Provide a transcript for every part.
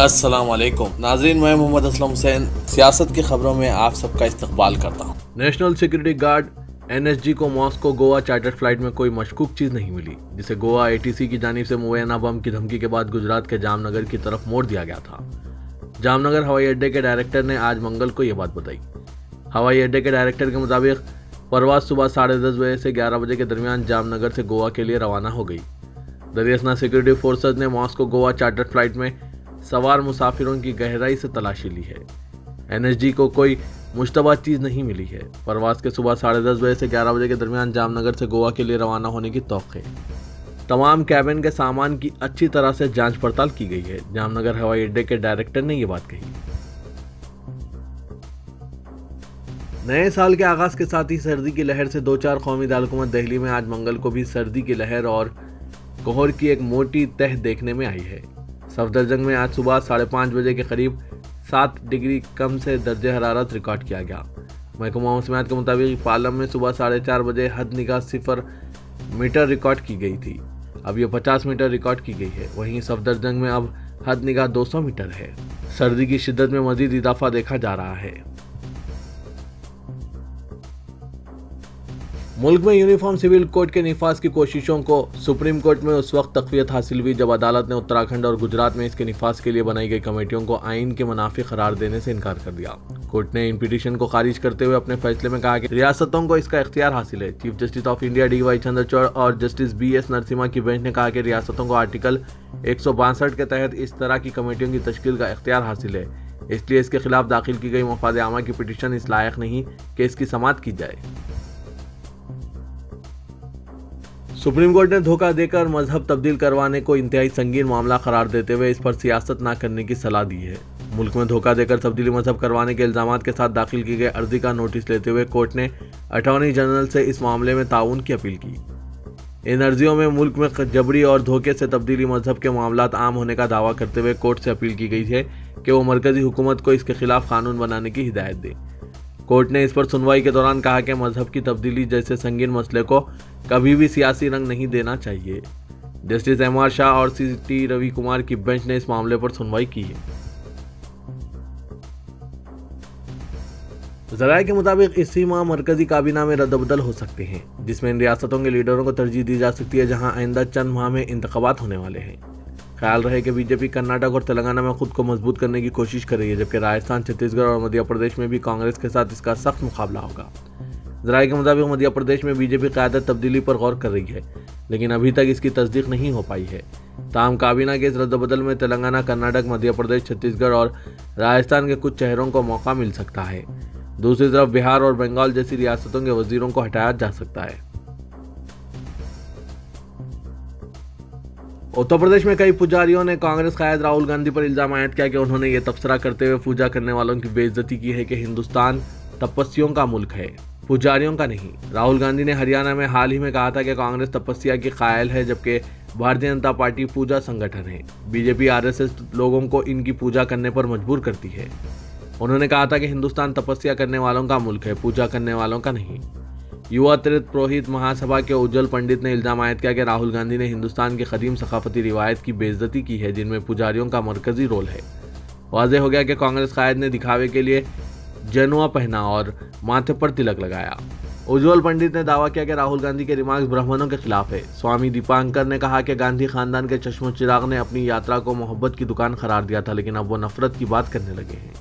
अस्सलाम वालेकुम नाजरीन, मैं मोहम्मद असलम हुसैन सियासत की खबरों में आप सबका इस्तकबाल करता हूँ। नेशनल सिक्योरिटी गार्ड एनएसजी को मॉस्को गोवा चार्टर्ड फ्लाइट में कोई मशकूक चीज नहीं मिली, जिसे गोवा एटीसी की जानिब से मुबैना बम की धमकी के बाद गुजरात के जामनगर की तरफ मोड़ दिया गया था। जामनगर हवाई अड्डे के डायरेक्टर ने आज मंगल को यह बात बताई। हवाई अड्डे के डायरेक्टर के मुताबिक परवाज सुबह 10:30 बजे से 11 बजे के दरमियान जामनगर से गोवा के लिए रवाना हो गई। दरियासना सिक्योरिटी फोर्सेज ने मॉस्को गोवा चार्टर्ड फ्लाइट में सवार मुसाफिरों की गहराई से तलाशी ली है। एनएसजी को कोई मुश्तबा चीज़ नहीं मिली है। परवाज के सुबह 10:30 बजे से 11 बजे के दरमियान जामनगर से गोवा के लिए रवाना होने की तौक़ है। तमाम कैबिन के सामान की अच्छी तरह से जांच पड़ताल की गई है। जामनगर हवाई अड्डे के डायरेक्टर ने यह बात कही। नए साल के आगाज के साथ ही सर्दी की लहर से दो चार कौमी दारकूमत दिल्ली में आज मंगल को भी सर्दी की लहर और कोहर की एक मोटी तह देखने में आई है। सफदरजंग में आज सुबह 5:30 बजे के करीब 7 डिग्री कम से दर्जे हरारत रिकॉर्ड किया गया। महकमा मौसमियात के मुताबिक पालम में सुबह 4:30 बजे हद निगाह 0 मीटर रिकॉर्ड की गई थी। अब यह 50 मीटर रिकॉर्ड की गई है। वहीं सफदरजंग में अब हद निगाह 200 मीटर है। सर्दी की शिद्दत में मजीद इजाफा देखा जा रहा है। मुल्क में यूनिफॉर्म सिविल कोड के निफाज की कोशिशों को सुप्रीम कोर्ट में उस वक्त तक़वियत हासिल हुई जब अदालत ने उत्तराखंड और गुजरात में इसके निफाज के लिए बनाई गई कमेटियों को आइन के मुनाफिक करार देने से इनकार कर दिया। कोर्ट ने इन पिटीशन को खारिज करते हुए अपने फैसले में कहा कि रियासतों को इसका इख्तियार हासिल है। Chief justice of India DY Chandrachud और जस्टिस BS नरसिम्हा की बेंच ने कहा कि रियासतों को आर्टिकल 162 के तहत इस तरह की कमेटियों की तश्कील का इख्तियार हासिल है, इसलिए इसके खिलाफ दाखिल की गई मफाद आमा की पिटीशन इस लायक नहीं कि इसकी समाअत की जाए। सुप्रीम कोर्ट ने धोखा देकर मजहब तब्दील करवाने को इंतहाई संगीन मामला करार देते हुए इस पर सियासत न करने की सलाह दी है। मुल्क में धोखा देकर तब्दीली मजहब करवाने के इल्जाम के साथ दाखिल की गई अर्जी का नोटिस लेते हुए कोर्ट ने अटॉर्नी जनरल से इस मामले में ताउन की अपील की। इन अर्जियों में मुल्क में जबरी और धोखे से तब्दीली मजहब के मामलात आम होने का दावा करते हुए कोर्ट से अपील की गई है कि वो मरकजी हुकूमत को इसके खिलाफ कानून बनाने की हिदायत दे। कोर्ट ने इस पर सुनवाई के दौरान कहा कि मजहब की तब्दीली जैसे संगीन मसले को कभी भी सियासी रंग नहीं देना चाहिए। जस्टिस MR शाह और CT रवि कुमार की बेंच ने इस मामले पर सुनवाई की है। ज़राए के मुताबिक इसी माह मरकजी काबीना में रद्दबदल हो सकते हैं, जिसमें इन रियासतों के लीडरों को तरजीह दी जा सकती है जहां आइंदा चंद माह में इंतखाबात होने वाले हैं। ख्याल रहे कि बीजेपी कर्नाटक और तेलंगाना में खुद को मजबूत करने की कोशिश कर रही है, जबकि राजस्थान, छत्तीसगढ़ और मध्य प्रदेश में भी कांग्रेस के साथ इसका सख्त मुकाबला होगा। ज़राए के मुताबिक मध्य प्रदेश में बीजेपी क़यादत तब्दीली पर गौर कर रही है, लेकिन अभी तक इसकी तस्दीक नहीं हो पाई है। ताहम काबीना के इस रद्दबदल में तेलंगाना, कर्नाटक, मध्य प्रदेश, छत्तीसगढ़ और राजस्थान के कुछ चेहरों को मौका मिल सकता है। दूसरी तरफ बिहार और बंगाल जैसी रियासतों के वजीरों को हटाया जा सकता है। उत्तर प्रदेश में कई पुजारियों ने कांग्रेस कायद राहुल गांधी पर इल्जाम आयद किया कि उन्होंने ये तबसरा करते हुए पूजा करने वालों की बेइज्जती की है कि हिंदुस्तान तपस्वियों का मुल्क है, पुजारियों का नहीं। राहुल गांधी ने हरियाणा में हाल ही में कहा था कि कांग्रेस तपस्या की कायल है, जबकि भारतीय जनता पार्टी पूजा संगठन है। बीजेपी RSS लोगों को इनकी पूजा करने पर मजबूर करती है। उन्होंने कहा था कि हिंदुस्तान तपस्या करने वालों का मुल्क है, पूजा करने वालों का नहीं। युवा तीर्थ पुरोहित महासभा के उज्जवल पंडित ने इल्जाम आयद किया कि राहुल गांधी ने हिंदुस्तान की कदीम सकाफती रिवायत की बेइज्जती की है, जिनमें पुजारियों का मरकजी रोल है। वाज़ेह हो गया कि कांग्रेस कायद ने दिखावे के लिए जनुआ पहना और माथे पर तिलक लगाया। उज्जवल पंडित ने दावा किया कि राहुल गांधी के रिमार्क्स ब्राह्मणों के खिलाफ है। स्वामी दीपांकर ने कहा कि गांधी खानदान के चश्मो चिराग ने अपनी यात्रा को मोहब्बत की दुकान करार दिया था, लेकिन अब वो नफरत की बात करने लगे हैं।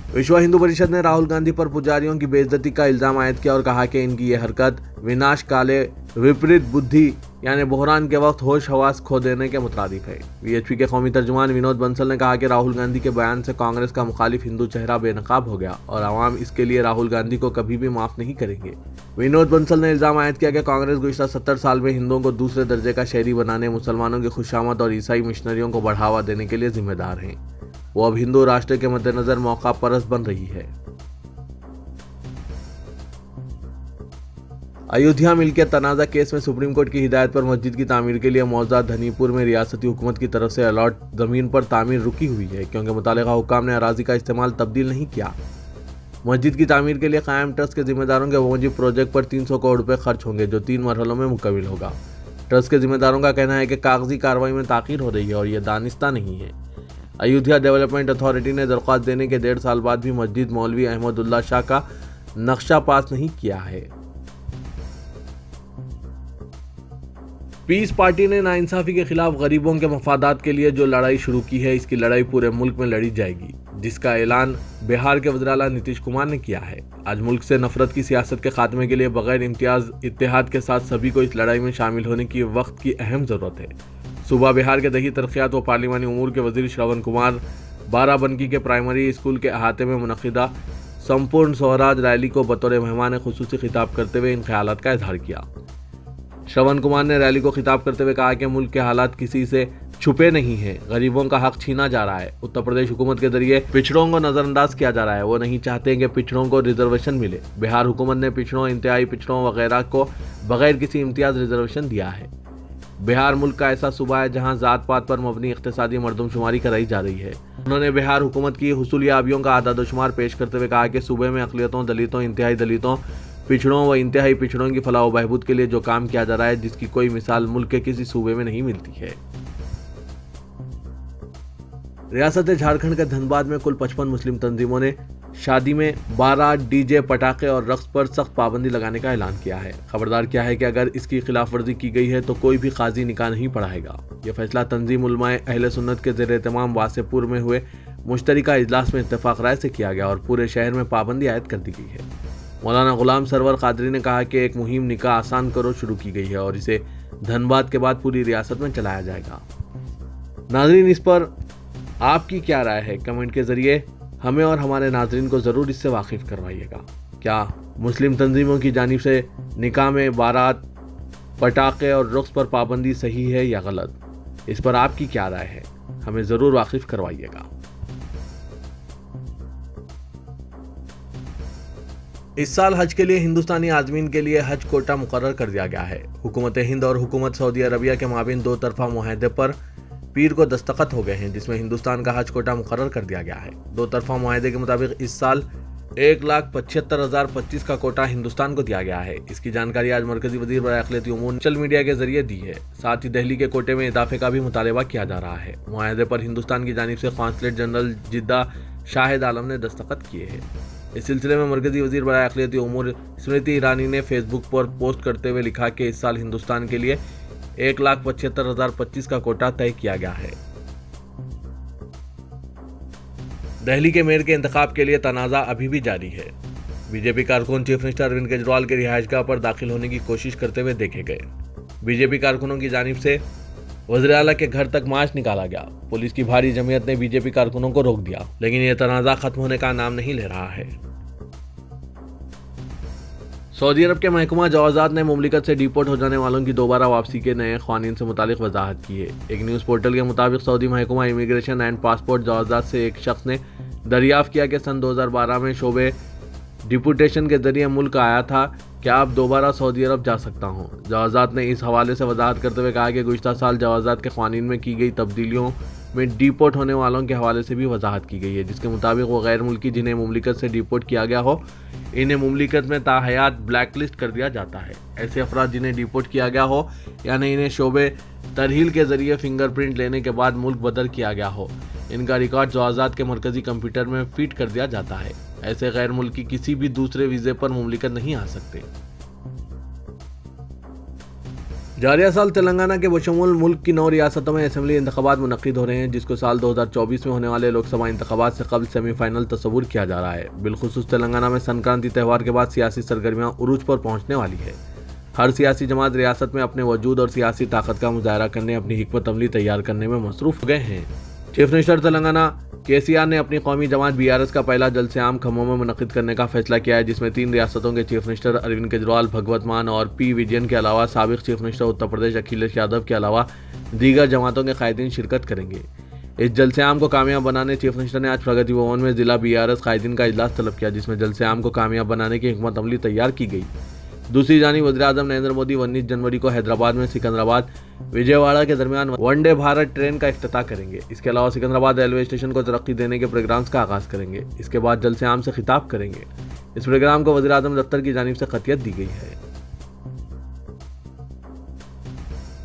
विश्व हिंदू परिषद ने राहुल गांधी पर पुजारियों की बेइज्जती का इल्जाम आयद किया और कहा कि इनकी यह हरकत विनाश काले विपरीत बुद्धि यानी बहरान के वक्त होश हवास खो देने के मुताबिक है। VHP के कौमी तर्जुमान विनोद बंसल ने कहा कि राहुल गांधी के बयान से कांग्रेस का मुखालिफ हिंदू चेहरा बेनकाब हो गया और आवाम इसके लिए राहुल गांधी को कभी भी माफ नहीं करेंगे। विनोद बंसल ने इल्जाम आयद किया कि कांग्रेस गुज़श्ता 70 साल में हिंदुओं को दूसरे दर्जे का शहरी बनाने, मुसलमानों की खुशामद और ईसाई मिशनरियों को बढ़ावा देने के लिए जिम्मेदार हैं। वो अब हिंदू राष्ट्र के मद्देनजर मौका परस्त बन रही है। अयोध्या मिल्कियत तनाज़ा केस में सुप्रीम कोर्ट की हिदायत पर मस्जिद की तामीर के लिए मौजा धनीपुर में रियासती हुकूमत की तरफ से अलॉट ज़मीन पर तामीर रुकी हुई है, क्योंकि मुतालिका हुक्काम ने अराजी का इस्तेमाल तब्दील नहीं किया। मस्जिद की तामीर के लिए कायम ट्रस्ट के जिम्मेदारों के वाजिब प्रोजेक्ट पर 300 करोड़ रुपए खर्च होंगे, जो 3 मरहलों में मुकम्मल होगा। ट्रस्ट के जिम्मेदारों का कहना है कि कागजी कार्रवाई में ताखीर हो रही है और यह दानिस्ता नहीं है। अयोध्या डेवलपमेंट अथॉरिटी ने दरख्वास्त देने के 1.5 साल बाद भी मस्जिद मौलवी अहमदुल्ला शाह का नक्शा पास नहीं किया है। पीस पार्टी ने नाइंसाफी के खिलाफ गरीबों के मफादात के लिए जो लड़ाई शुरू की है, इसकी लड़ाई पूरे मुल्क में लड़ी जाएगी, जिसका ऐलान बिहार के वज़ीर आला नीतीश कुमार ने किया है। आज मुल्क से नफरत की सियासत के खात्मे के लिए बगैर इम्तियाज इत्तेहाद के साथ सभी को इस लड़ाई में शामिल होने की वक्त की अहम ज़रूरत है। सुबह बिहार के दही तरक्यात व पार्लिमानी उमूर के वजीर श्रवण कुमार बाराबंकी के प्राइमरी स्कूल के अहाते में मुनक़िदा संपूर्ण स्वराज रैली को बतौर मेहमान खुसूसी खिताब करते हुए इन ख्यालात का इजहार किया। श्रवण कुमार ने रैली को खिताब करते हुए कहा कि मुल्क के हालात किसी से छुपे नहीं हैं, गरीबों का हक छीना जा रहा है। उत्तर प्रदेश हुकूमत के जरिए पिछड़ों को नजरअंदाज किया जा रहा है। वो नहीं चाहते कि पिछड़ों को रिजर्वेशन मिले। बिहार हुकूमत ने पिछड़ों, इंतहाई पिछड़ों वगैरह को बगैर किसी इम्तियाज रिजर्वेशन दिया है। बिहार मुल्क का ऐसा सूबा है जहां जात पात पर मबनी इख्तिसादी मरदमशुमारी कराई जा रही है। उन्होंने बिहार हुकूमत की हुसूलियाबियों का आदादुशुमार पेश करते हुए कहा कि सूबे में अक़लियतों, दलितों, इंतहाई दलितों, पिछड़ों व इंतहाई पिछड़ों की फलाह व बहबूद के लिए जो काम किया जा रहा है, जिसकी कोई मिसाल मुल्क के किसी सूबे में नहीं मिलती है। रियासत झारखंड के धनबाद में कुल 55 मुस्लिम तंजीमों ने शादी में बारात, डीजे, पटाखे और रक्स पर सख्त पाबंदी लगाने का ऐलान किया है। खबरदार किया है कि अगर इसकी खिलाफ वर्जी की गई है तो कोई भी काजी निकाह नहीं पढ़ाएगा। यह फैसला तंजीम उलमाए अहले सुन्नत के ज़ेर एहतमाम वासेपुर में हुए मुश्तरिका इजलास में इत्तेफाक राय से किया गया और पूरे शहर में पाबंदी आयद कर दी गई है। मौलाना गुलाम सरवर कादरी ने कहा कि एक मुहिम निकाह आसान करो शुरू की गई है और इसे धनबाद के बाद पूरी रियासत में चलाया जाएगा। नाज़रीन, इस पर आपकी क्या राय है? कमेंट के जरिए हमें और हमारे नाज़रीन को ज़रूर इससे वाकिफ़ करवाइएगा। क्या मुस्लिम तंजीमों की जानिब से निकाह में बारात, पटाखे और रक्स पर पाबंदी सही है या गलत? इस पर आपकी क्या राय है? हमें ज़रूर वाकिफ़ करवाइएगा। इस साल हज के लिए हिंदुस्तानी आज़मीन के लिए हज कोटा मुकर्रर कर दिया गया है। हुकूमत हिंद और हुकूमत सऊदी अरबिया के माबीन 2 तरफा मुआहदे पर पीर को दस्तखत हो गए हैं, जिसमें हिंदुस्तान का हज कोटा मुकर्रर कर दिया गया है। 2 तरफा मुआहदे के मुताबिक इस साल 1,75,025 का कोटा हिंदुस्तान को दिया गया है। इसकी जानकारी आज मरकजी वजीर बराए अक़लियती उमूर ने सोशल मीडिया के जरिए दी है। साथ ही दिल्ली के कोटे में इजाफे का भी मुतालबा किया जा रहा है। मुआहदे पर हिंदुस्तान की जानिब से कॉन्सुलेट जनरल जिद्दा शाहिद आलम ने दस्तखत किए हैं। इस सिलसिले में मरकजी वजीर बराए अक़लियती उमूर स्मृति ईरानी ने फेसबुक पर पोस्ट करते हुए लिखा कि इस साल हिंदुस्तान के लिए 1,75,025 का कोटा तय किया गया है। दिल्ली के मेयर के इंतखाब के लिए तनाज़ा अभी भी जारी है। बीजेपी कारकुन चीफ मिनिस्टर अरविंद केजरीवाल के रिहाइशगाह पर दाखिल होने की कोशिश करते हुए देखे गए। बीजेपी कारकुनों की जानिब से वज़ीर आला के घर तक मार्च निकाला गया। पुलिस की भारी जमीयत ने बीजेपी कारकुनों को रोक दिया, लेकिन यह तनाज़ा खत्म होने का नाम नहीं ले रहा है। सऊदी अरब के महकमा जवाज़ात ने मुमलिकत से डिपोर्ट हो जाने वालों की दोबारा वापसी के नए क़वानीन से मुतालिक वजाहत की है। एक न्यूज़ पोर्टल के मुताबिक सऊदी महकमा इमिग्रेशन एंड पासपोर्ट जवाज़ात से एक शख्स ने दरियाफ्त किया कि सन 2012 में शोबे डिपोर्टेशन के जरिए मुल्क आया था, क्या अब दोबारा सऊदी अरब जा सकता हूँ। जवाज़ात ने इस हवाले से वजाहत करते हुए कहा कि गुज़िश्ता साल जवाज़ात के क़वानीन में की गई तब्दीलियों में डिपोर्ट होने वालों के हवाले से भी वजाहत की गई है, जिसके मुताबिक वो गैर मुल्की जिन्हें मुमलिकत से डिपोर्ट किया गया हो, इन्हें मुमलिकत में ताहयात ब्लैकलिस्ट कर दिया जाता है। ऐसे अफराद जिन्हें डिपोर्ट किया गया हो, यानी इन्हें शोबे तरहील के जरिए फिंगरप्रिंट लेने के बाद मुल्क बदल किया गया हो, इनका रिकॉर्ड जवाज़ात के मरकजी कंप्यूटर में फीड कर दिया जाता है। ऐसे गैर मुल्की किसी भी दूसरे वीज़े पर मुमलिकत नहीं आ सकते। जारिया साल तेलंगाना के बशमूल मुल्क की 9 रियासतों में असम्बली इंतखाबात मुनक्किद हो रहे हैं, जिसको साल 2024 में होने वाले लोकसभा इंतखाबात से कबल सेमीफाइनल तस्वुर किया जा रहा है। बिलखुसूस तेलंगाना में संक्रांति त्यौहार के बाद सियासी सरगर्मियां उरूज पर पहुंचने वाली है। हर सियासी जमात रियासत में अपने वजूद और सियासी ताकत का मुजाहरा करने, अपनी हिकमत अमली तैयार करने में मसरूफ हो गए हैं। चीफ मिनिस्टर तेलंगाना केसीआर ने अपनी कौमी जमात बीआरएस का पहला जलसे आम खम्मों में मुनक्किद करने का फैसला किया है, जिसमें 3 रियासतों के चीफ मिनिस्टर अरविंद केजरीवाल, भगवत मान और पी विजयन के अलावा साबिक चीफ मिनिस्टर उत्तर प्रदेश अखिलेश यादव के अलावा दीगर जमातों के कायदीन शिरकत करेंगे। इस जलसे आम को कामयाब बनाने चीफ मिनिस्टर ने आज प्रगति भवन में जिला बीआरएस कायदीन का इजलास तलब किया, जिसमें जलसे आम को कामयाब बनाने की हिकमत अमली तैयार की गई। दूसरी जानिब वज़ीर-ए-आज़म नरेंद्र मोदी 19 जनवरी को हैदराबाद में सिकंदराबाद विजयवाड़ा के दरमियान वनडे भारत ट्रेन का इफ्तिताह करेंगे। इसके अलावा सिकंदराबाद रेलवे स्टेशन को तरक्की देने के प्रोग्राम्स का आगाज़ करेंगे। इसके बाद जलसे आम से खिताब करेंगे। इस प्रोग्राम को वज़ीर-ए-आज़म दफ्तर की जानिब से क़तियत दी गई है।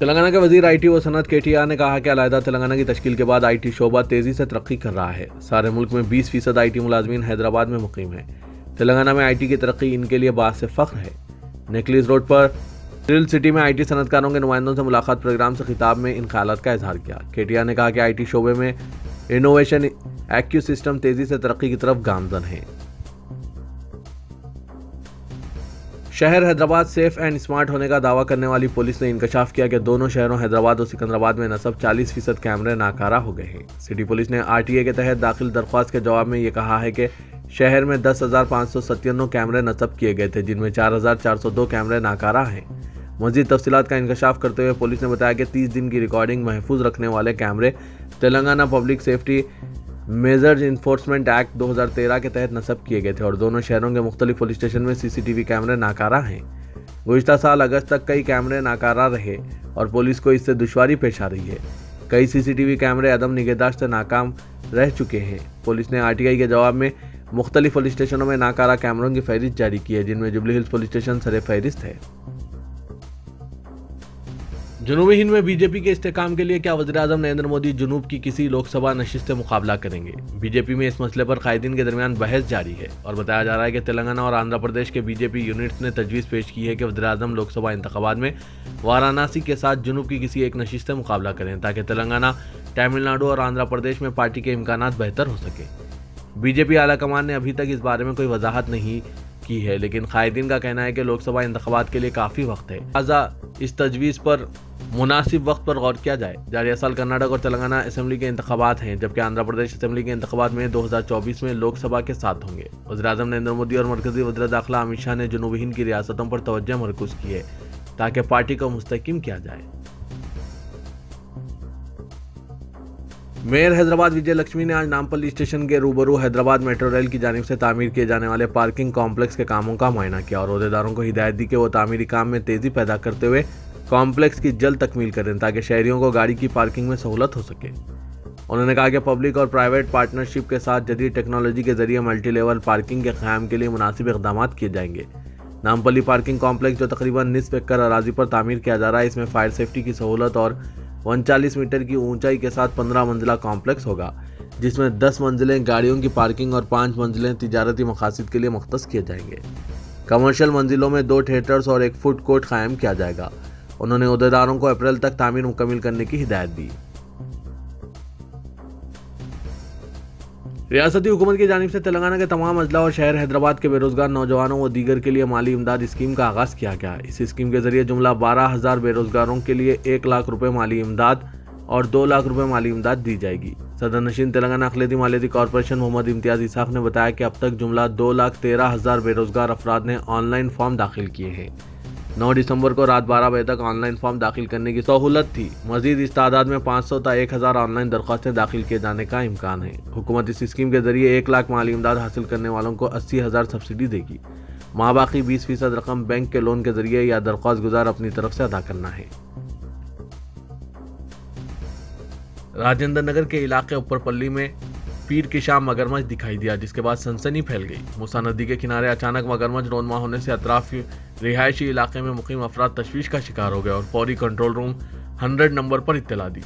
तेलंगाना के वजीर आईटी व सनत केटीआर ने कहा कि अलहदा तेलंगाना की तश्कील के बाद आईटी शोबा तेजी से तरक्की कर रहा है। सारे मुल्क में 20% आईटी मुलाजमीन हैदराबाद में मुकीम है। तेलंगाना में आईटी की तरक्की इनके लिए बात से फख्र है। नेकलेस रोड पर थ्रिल सिटी में आईटी सनतकारों के नुमाइंदों से मुलाकात प्रोग्राम से खिताब में इन ख्यालात का इजहार किया। केटीआर ने कहा कि आईटी शोबे में इनोवेशन एक्यू सिस्टम तेजी से तरक्की की तरफ गामजन है। शहर हैदराबाद सेफ एंड स्मार्ट होने का दावा करने वाली पुलिस ने इंकशाफ किया कि दोनों शहरों हैदराबाद और सिकंदराबाद में नस्ब 40% कैमरे नाकारा हो गए हैं। सिटी पुलिस ने आरटीए के तहत दाखिल दरख्वास्त के जवाब में ये कहा है कि शहर में 10,597 कैमरे नस्ब किए गए थे, जिनमें 4,402 कैमरे नाकारा हैं। मज़ीद तफसीलात का इंकशाफ करते हुए पुलिस ने बताया कि 30 दिन की रिकॉर्डिंग महफूज रखने वाले कैमरे Telangana public safety measures enforcement act 2013 के तहत नस्ब किए गए थे और दोनों शहरों के मुख्तलिफ पुलिस स्टेशन में सीसीटीवी कैमरे नाकारा हैं। गुज़िश्ता साल अगस्त तक कई कैमरे नाकारा रहे और पुलिस को इससे दुश्वारी पेश आ रही है। कई सीसीटीवी कैमरे अदम निगहदाश्त से नाकाम रह चुके हैं। पुलिस ने आरटीआई के जवाब में मुख्तलिफ पुलिस स्टेशनों में नाकारा कैमरों की फहरिस्त जारी की है, जिनमें जुबली हिल्स पुलिस स्टेशन सरे फहरिस्त है। जनूबी हिंद में बीजेपी के इस्तेकाम के लिए क्या वज़ीर-ए-आज़म नरेंद्र मोदी जुनूब की किसी लोकसभा नशिस्त से मुकाबला करेंगे? बीजेपी में इस मसले पर कायदीन के दरमियान बहस जारी है और बताया जा रहा है कि तेलंगाना और आंध्र प्रदेश के बीजेपी यूनिट्स ने तजवीज़ पेश की है कि वज़ीर-ए-आज़म लोकसभा इंतखाबात में वाराणसी के साथ जुनूब की किसी एक नशिस्त से मुकाबला करें, ताकि तेलंगाना, तमिलनाडु और आंध्र प्रदेश में पार्टी के इम्कानात बेहतर हो सके। बीजेपी आलाकमान ने अभी तक इस बारे में कोई वजाहत नहीं की है, लेकिन कायदीन का कहना है कि लोकसभा इंतखाबात के लिए काफ़ी वक्त है, लिहाजा इस तजवीज़ पर मुनासिब वक्त पर गौर किया जाए। जारी साल कर्नाटक और तेलंगाना असेंबली के इंतखाबात हैं, जबकि आंध्र प्रदेश असेंबली के इंतखाबात में 2024 में लोकसभा के साथ होंगे। वज़ीर-ए-आज़म नरेंद्र मोदी और मरकजी वज़ीर दाखिला अमित शाह ने जनूबी हिंद की रियासतों पर तवज्जो मरकूज़ की है ताकि पार्टी को मुस्तहकम किया जाए। मेयर हैदराबाद विजय लक्ष्मी ने आज नामपल्ली स्टेशन के रूबरू हैदराबाद मेट्रो रेल की जानिब से तामीर किए जाने वाले पार्किंग कॉम्प्लेक्स के कामों का मुआयना किया और अहदेदारों को हिदायत दी कि वो तामीरी काम में तेज़ी पैदा करते हुए कॉम्प्लेक्स की जल्द तकमील करें ताकि शहरियों को गाड़ी की पार्किंग में सहूलत हो सके। उन्होंने कहा कि पब्लिक और प्राइवेट पार्टनरशिप के साथ जदीद टेक्नोलॉजी के जरिए मल्टी लेवल पार्किंग के क़याम के लिए मुनासिब इक़दाम किए जाएंगे। नामपल्ली पार्किंग कॉम्प्लेक्स जो तकरीबन निस्फ एकड़ अराजी पर तामीर किया जा रहा है, इसमें फायर सेफ्टी की सहूलत और 39 मीटर की ऊंचाई के साथ 15 मंजिला कॉम्प्लेक्स होगा, जिसमें 10 मंजिलें गाड़ियों की पार्किंग और 5 मंजिलें तिजारती मकासद के लिए मुख्तस किए जाएंगे। कमर्शियल मंजिलों में 2 थिएटर्स और 1 फूड कोर्ट कायम किया जाएगा। उन्होंने अहदेदारों को अप्रैल तक तामीर मुकम्मल करने की हिदायत दी। रियासती हुकूमत की जानिब से तेलंगाना के तमाम अजला और शहर हैदराबाद के बेरोजगार नौजवानों व दीगर के लिए माली इमदाद स्कीम का आगाज़ किया गया। इस स्कीम के जरिए जुमला 12,000 बेरोजगारों के लिए 1 लाख रुपए माली इमदाद और 2 लाख रुपए माली इमदाद दी जाएगी। सदर नशीन तेलंगाना अक़लियती मालियती कॉरपोरेशन मोहम्मद इम्तियाज़ इसाक ने बताया कि अब तक जुमला 2,13,000 बेरोजगार अफराद ने ऑनलाइन फॉर्म दाखिल किए हैं। 9 दिसंबर को रात 12 बजे तक ऑनलाइन फॉर्म दाखिल करने की सहूलत थी। मजीद इस तादाद में 500 ता 1,000 ऑनलाइन दरख्वास्तें दाखिल किए जाने का इम्कान है। हुकूमत इस स्कीम के जरिए 1 लाख माली इमदाद हासिल करने वालों को 80,000 सब्सिडी देगी। माबाकी 20% रकम बैंक के लोन के जरिए या दरख्वास्त गुजार अपनी तरफ से अदा करना है। राजेंद्र नगर के इलाके ऊपरपल्ली में पीर की शाम मगरमच्छ दिखाई दिया, जिसके बाद सनसनी फैल गई। मूसा नदी के किनारे अचानक मगरमच्छ रोनमा होने से अतराफी रिहायशी इलाके में मुकीम अफराद तशवीश का शिकार हो गए और फौरी कंट्रोल रूम 100 नंबर पर इत्तला दी।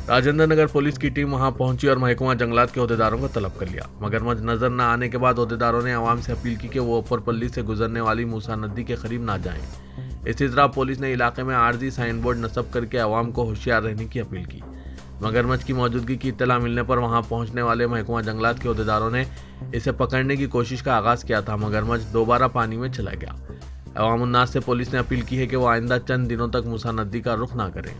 राजेंद्र नगर पुलिस की टीम वहां पहुंची और महकमा जंगलात के अहदेदारों को तलब कर लिया। मगरमच्छ नजर न आने के बाद अहदेदारों ने आवाम से अपील की कि वो ऊपरपल्ली से गुजरने वाली मूसा नदी के करीब ना जाएं। इसी तरह पुलिस ने इलाके में आर्जी साइन बोर्ड नस्ब करके आवाम को होशियार रहने की अपील की। मगरमच्छ की मौजूदगी की इत्तला मिलने पर वहां पहुंचने वाले महकमा जंगलात के अहदेदारों ने इसे पकड़ने की कोशिश का आगाज किया था। मगरमच्छ दोबारा पानी में चला गया। अवाम उन्नास से पुलिस ने अपील की है कि वो आइंदा चंद दिनों तक मूसा नदी का रुख ना करें।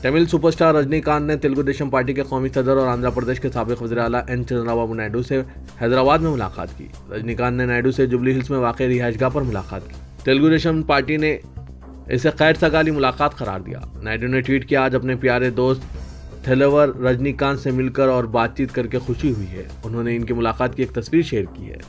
तमिल सुपरस्टार रजनीकांत ने तेलुगु देशम पार्टी के कौमी सदर और आंध्र प्रदेश के साबिक वज़ीर आला एन चंद्रबाबू नायडू से हैदराबाद में मुलाकात की। रजनीकांत ने नायडू से जुबली हिल्स में वाक़ रिहाइशगाह पर मुलाकात की। तेलुगु देशम पार्टी ने इसे खैर सगाली मुलाकात करार दिया। नायडू ने ट्वीट किया, आज अपने प्यारे दोस्त थेलेवर रजनीकांत से मिलकर और बातचीत करके खुशी हुई है। उन्होंने इनकी मुलाकात की एक तस्वीर शेयर की है।